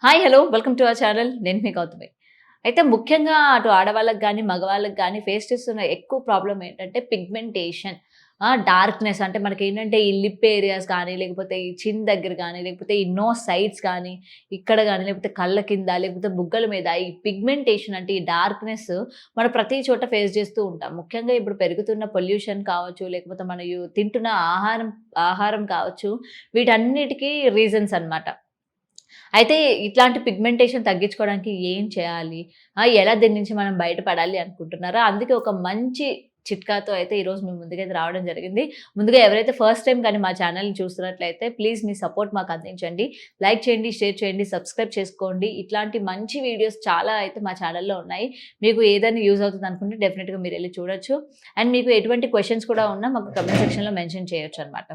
Hi hello welcome to our channel. నేను మీ గౌతమి. అయితే ముఖ్యంగా అటు ఆడవాళ్ళకి గానీ, మగవాళ్ళకి గానీ ఫేస్ చేస్తున్న ఎక్కువ ప్రాబ్లమ్ ఏంటంటే పిగ్మెంటేషన్. డార్క్‌నెస్ అంటే మనకేంటంటే ఈ లిప్ ఏరియాస్ కానీ, లేకపోతే ఈ చిన్ దగ్గర గానీ, లేకపోతే ఈ నోస్ సైడ్స్ కానీ, ఇక్కడ గానీ, లేకపోతే కళ్ళ కింద, లేకపోతే బుగ్గల మీద ఈ పిగ్మెంటేషన్ అంటే ఈ డార్క్‌నెస్ మనం ప్రతి చోట ఫేస్ చేస్తూ ఉంటాం. ముఖ్యంగా ఇప్పుడు పెరుగుతున్న పొల్యూషన్ కావచ్చు, లేకపోతే మన తింటున్న ఆహారం కావచ్చు, వీటన్నిటికి రీజన్స్ అన్నమాట. అయితే ఇట్లాంటి పిగ్మెంటేషన్ తగ్గించుకోవడానికి ఏం చేయాలి? ఎలా దీని నుంచి మనం బయటపడాలి అనుకుంటున్నారా? అందుకే ఒక మంచి చిట్కాతో అయితే ఈరోజు మీ ముందుకైతే రావడం జరిగింది. ముందుగా ఎవరైతే ఫస్ట్ టైమ్ కానీ మా ఛానల్‌ని చూస్తున్నట్లయితే ప్లీజ్ మీ సపోర్ట్ మాకు అందించండి. లైక్ చేయండి, షేర్ చేయండి, సబ్స్క్రైబ్ చేసుకోండి. ఇట్లాంటి మంచి వీడియోస్ చాలా అయితే మా ఛానల్‌లో ఉన్నాయి. మీకు ఏదైనా యూజ్ అవుతుంది అనుకుంటే డెఫినిట్‌గా మీరెళ్లి చూడొచ్చు. అండ్ మీకు ఎటువంటి క్వెషన్స్ కూడా ఉన్నా మాకు కామెంట్ సెక్షన్‌లో మెన్షన్ చేయొచ్చనమాట.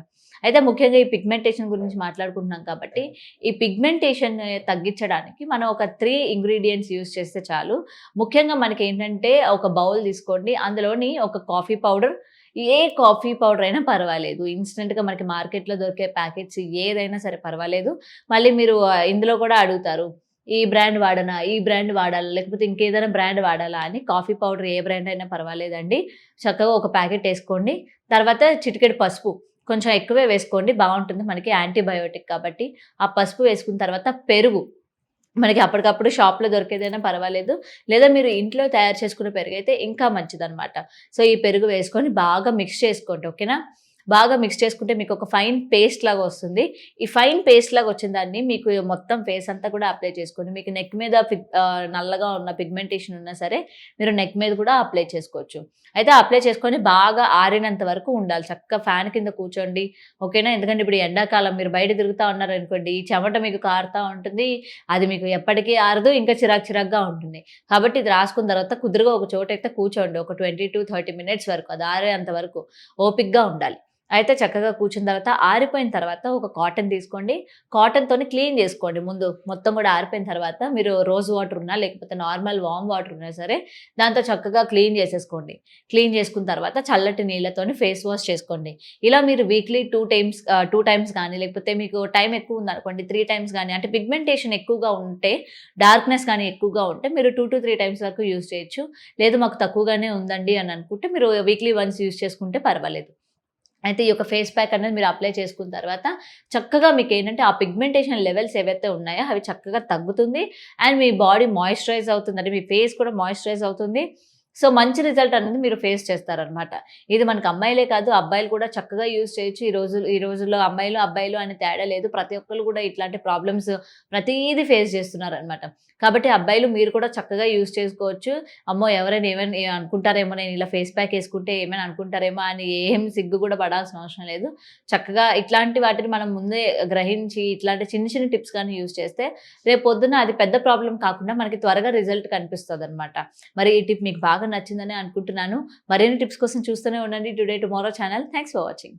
అయితే ముఖ్యంగా ఈ పిగ్మెంటేషన్ గురించి మాట్లాడుకుంటున్నాం కాబట్టి, ఈ పిగ్మెంటేషన్ తగ్గించడానికి మనం ఒక 3 ఇంగ్రీడియెంట్స్ యూజ్ చేస్తే చాలు. ముఖ్యంగా మనకేంటంటే ఒక బౌల్ తీసుకోండి. అందులోని ఒక కాఫీ పౌడర్, ఏ కాఫీ పౌడర్ అయినా పర్వాలేదు. ఇన్‌స్టంట్‌గా మనకి మార్కెట్‌లో దొరికే ప్యాకెట్స్ ఏదైనా సరే పర్వాలేదు. మళ్ళీ మీరు ఇందులో కూడా అడుగుతారు. ఈ బ్రాండ్ వాడనా? ఈ బ్రాండ్ వాడాలా? లేకపోతే ఇంకేదైనా బ్రాండ్ వాడాలా? అని కాఫీ పౌడర్ ఏ బ్రాండ్ అయినా పర్వాలేదండి. చక్కగా ఒక ప్యాకెట్ ఏసుకోండి. తర్వాత చిటికెడు పసుపు. కొంచెం ఎక్కువే వేసుకోండి బావుంటుంది. మనకి యాంటీబయోటిక్ కాబట్టి. ఆ పసుపు వేసుకున్న తర్వాత పెరుగు. మనకి అప్పటికప్పుడు షాప్‌లో దొరికేదైనా పర్వాలేదు. లేదా మీరు ఇంట్లో తయారు చేసుకున్న పెరుగైతే ఇంకా మంచిదనమాట. సో, ఈ పెరుగు వేసుకొని బాగా మిక్స్ చేసుకోండి. ఓకేనా? బాగా మిక్స్ చేసుకుంటే మీకొక ఫైన్ పేస్ట్ లాగా వస్తుంది. ఈ ఫైన్ పేస్ట్ లాగా వచ్చిన దాన్ని మీకు మొత్తం ఫేస్ అంతా కూడా అప్లై చేసుకోండి. మీకు నెక్ మీద నల్లగా ఉన్న పిగ్మెంటేషన్ ఉన్నా సరే మీరు నెక్ మీద కూడా అప్లై చేసుకోవచ్చు. అయితే అప్లై చేసుకొని బాగా ఆరినంత వరకు ఉండాలి. చక్కగా ఫ్యాన్ కింద కూర్చోండి. ఓకేనా? ఎందుకంటే ఇప్పుడు ఎండాకాలం మీరు బయట తిరుగుతా ఉన్నారనుకోండి, ఈ చెమట మీకు కారుతా ఉంటుంది. అది మీకు ఎప్పటికీ ఆరదు. ఇంకా చిరాకుగా ఉంటుంది. కాబట్టి ఇది రాసుకున్న తర్వాత కుదురుగా ఒక చోటైతే కూర్చోండి. ఒక 20-30 మినిట్స్ వరకు. అది ఆరేంత వరకు ఓపికగా ఉండాలి. అయితే చక్కగా కూర్చున్న తర్వాత ఆరిపోయిన తర్వాత ఒక కాటన్ తీసుకోండి. కాటన్‌తోని క్లీన్ చేసుకోండి ముందు. మొత్తం కూడా ఆరిపోయిన తర్వాత మీరు రోజ్ వాటర్ ఉన్నా లేకపోతే నార్మల్ వార్మ్ వాటర్ ఉన్నా సరే దాంతో చక్కగా క్లీన్ చేసేసుకోండి. క్లీన్ చేసుకున్న తర్వాత చల్లటి నీళ్ళతోని ఫేస్ వాష్ చేసుకోండి. ఇలా మీరు వీక్లీ 2 టైమ్స్ గానీ లేకపోతే మీకు టైం ఎక్కువ ఉందనుకోండి 3 టైమ్స్ గానీ అంటే పిగ్మెంటేషన్ ఎక్కువగా ఉంటే డార్క్‌నెస్ కానీ ఎక్కువగా ఉంటే మీరు 2-3 టైమ్స్ వరకు యూజ్ చేయొచ్చు. లేదు మాకు తక్కువగానే ఉందండి అని అనుకుంటే మీరు వీక్లీ వన్స్ యూజ్ చేసుకుంటే పర్వాలేదు. అయితే ఈ యొక్క ఫేస్ ప్యాక్ అనేది మీరు అప్లై చేసుకున్న తర్వాత చక్కగా మీకేంటంటే ఆ పిగ్మెంటేషన్ లెవెల్స్ ఏవైతే ఉన్నాయో అవి చక్కగా తగ్గుతుంది. అండ్ మీ బాడీ మాయిశ్చరైజ్ అవుతుంది. అంటే మీ ఫేస్ కూడా మాయిశ్చరైజ్ అవుతుంది. సో, మంచి రిజల్ట్ అనేది మీరు ఫేస్ చేస్తారనమాట. ఇది మనకు అమ్మాయిలే కాదు అబ్బాయిలు కూడా చక్కగా యూజ్ చేయొచ్చు. ఈ రోజుల్లో అమ్మాయిలు, అబ్బాయిలు అని తేడా లేదు. ప్రతి ఒక్కళ్ళు కూడా ఇట్లాంటి ప్రాబ్లమ్స్ ప్రతీదీ ఫేస్ చేస్తున్నారనమాట. కాబట్టి అబ్బాయిలు మీరు కూడా చక్కగా యూజ్ చేసుకోవచ్చు. అమ్మో! ఎవరైనా ఏమైనా అనుకుంటారేమో నేను ఇలా ఫేస్ ప్యాక్ ఏసుకుంటే ఏమైనా అనుకుంటారేమో అని ఏం సిగ్గు కూడా పడాల్సిన అవసరం లేదు. చక్కగా ఇట్లాంటి వాటిని మనం ముందే గ్రహించి ఇట్లాంటి చిన్న చిన్న టిప్స్ గాని యూజ్ చేస్తే రేపు పొద్దున్న అది పెద్ద ప్రాబ్లమ్ కాకుండా మనకి త్వరగా రిజల్ట్ కనిపిస్తదనమాట. మరి ఈ టిప్ మీకు బాగా నచ్చిందని అనుకుంటున్నాను. మరిన్ని టిప్స్ కోసం చూస్తూనే ఉండండి today tomorrow channel. Thanks for watching.